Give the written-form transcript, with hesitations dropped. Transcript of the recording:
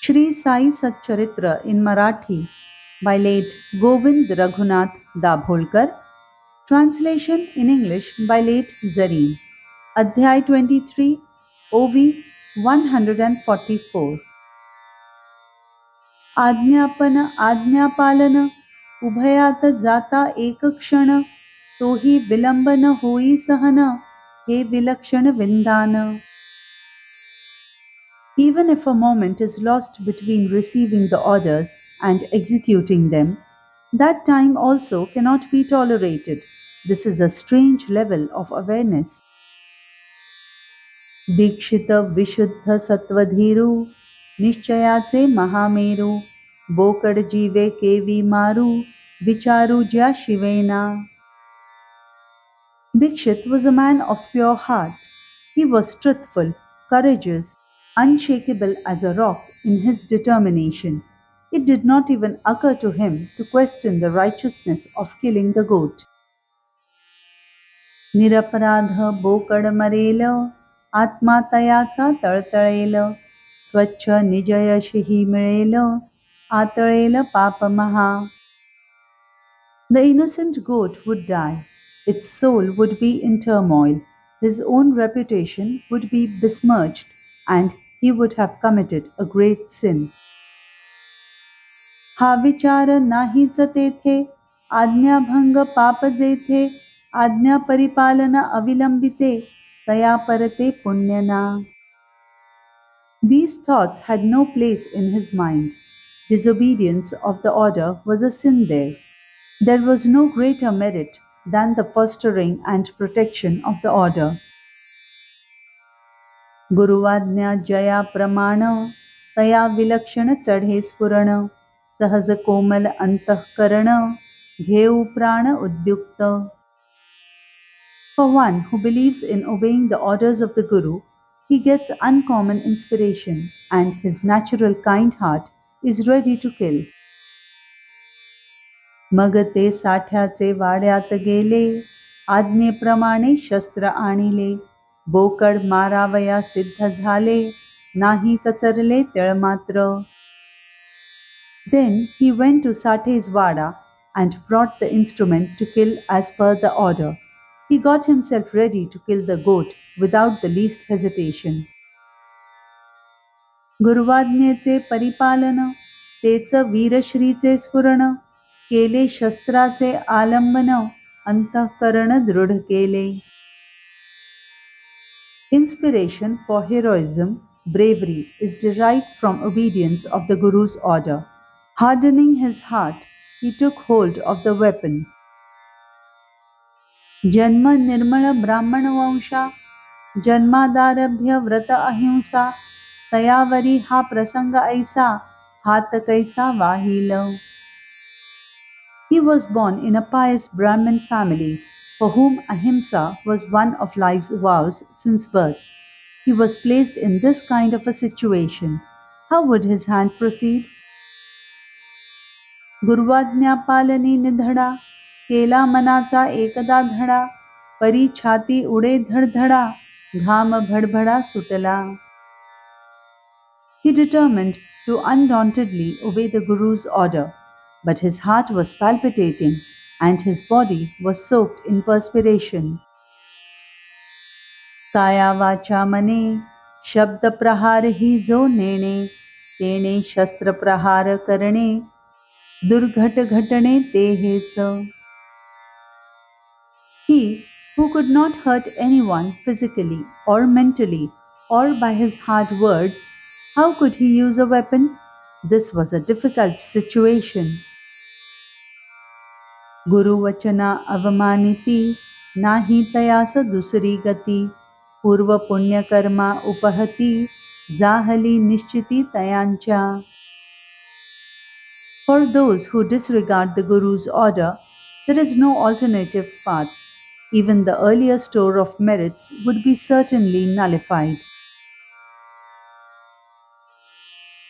Shri Sai Satcharitra in Marathi by late Govind Raghunath Dabholkar. Translation in English by late Zareen. Adhyay 23, OV 144. आज्ञापन आज्ञापालन उभयात जाता एक क्षण तोही विलंब न होई सहन हे विलक्षण विंदान. Even if a moment is lost between receiving the orders and executing them, that time also cannot be tolerated. This is a strange level of awareness. Dixit विशुद्ध सत्वधीरू निश्चयाचे महामेरू बोकड जीवे केवी मारू विचारू ज्या शिवेना. Dikshit was a man of pure heart. He was truthful, courageous, unshakable as a rock in his determination. It did not even occur to him to question the righteousness of killing the goat. निरपराध बोकड मरेल आत्मा तयाचा तळतळेल स्वच्छ निजयशही मिळेल आतळेल पाप महा. The innocent goat would die. Its soul would be in turmoil. His own reputation would be besmirched and he would have committed a great sin. हा विचार नाहीच तेथे आज्ञाभंग पाप जेथे आज्ञा परिपालन अविलंबिते तया परते पुण्यना. These thoughts had no place in his mind. Disobedience of the order was a sin there. There was no greater merit than the fostering and protection of the order. गुरुवाज्ञा Jaya प्रमाण तया विलक्षण चढे स्फुरण सहज कोमल अंतःकरण घेऊ प्राण उद्युक्त. For one who believes in obeying the orders of the Guru, he gets uncommon inspiration and his natural kind heart is ready to kill. मग ते साठ्याचे वाड्यात गेले आज्ञेप्रमाणे शस्त्र आणिले बोकड मारावया सिद्ध झाले नाही कचरले तिळमात्र. Then he went to Sathe's Wada and brought the instrument to kill as per the order. He got himself ready to kill the goat without the least hesitation. गुरुवाज्ञेचे परिपालन तेच वीरश्रीचे स्फुरण केले शस्त्राचे आलंबन अंतःकरण दृढ केले. Inspiration for heroism, bravery is derived from obedience of the Guru's order. Hardening his heart, he took hold of the weapon. जन्म निर्मळ ब्राह्मण वंशा जन्मादारभ्य व्रत अहिंसा तयावरी हा प्रसंग ऐसा हात कैसा वाहिल. He was born in a pious Brahmin family for whom ahimsa was one of life's vows since birth. He was placed in this kind of a situation. How would his hand proceed? गुरुवाज्ञा पालनी निधडा केला मनाचा एकदा धडा परी छाती उडे धडधडा घाम भडभडा सुटला. He determined to undauntedly obey the Guru's order, but his heart was palpitating and his body was soaked in perspiration. काया वाचा मने शब्द प्रहार ही जो नेणे तेणे शस्त्र प्रहार करणे दुर्घट घटणे ते हेच. He who could not hurt anyone physically or mentally or by his hard words, how could he use a weapon? This was a difficult situation. गुरु वचना अवमानिती नाही तयास दुसरी गती पूर्व पुण्य कर्मा उपहती जाहली निश्चिती तयांच्या. For those who disregard the Guru's order, there is no alternative path. Even the earlier store of merits would be certainly nullified.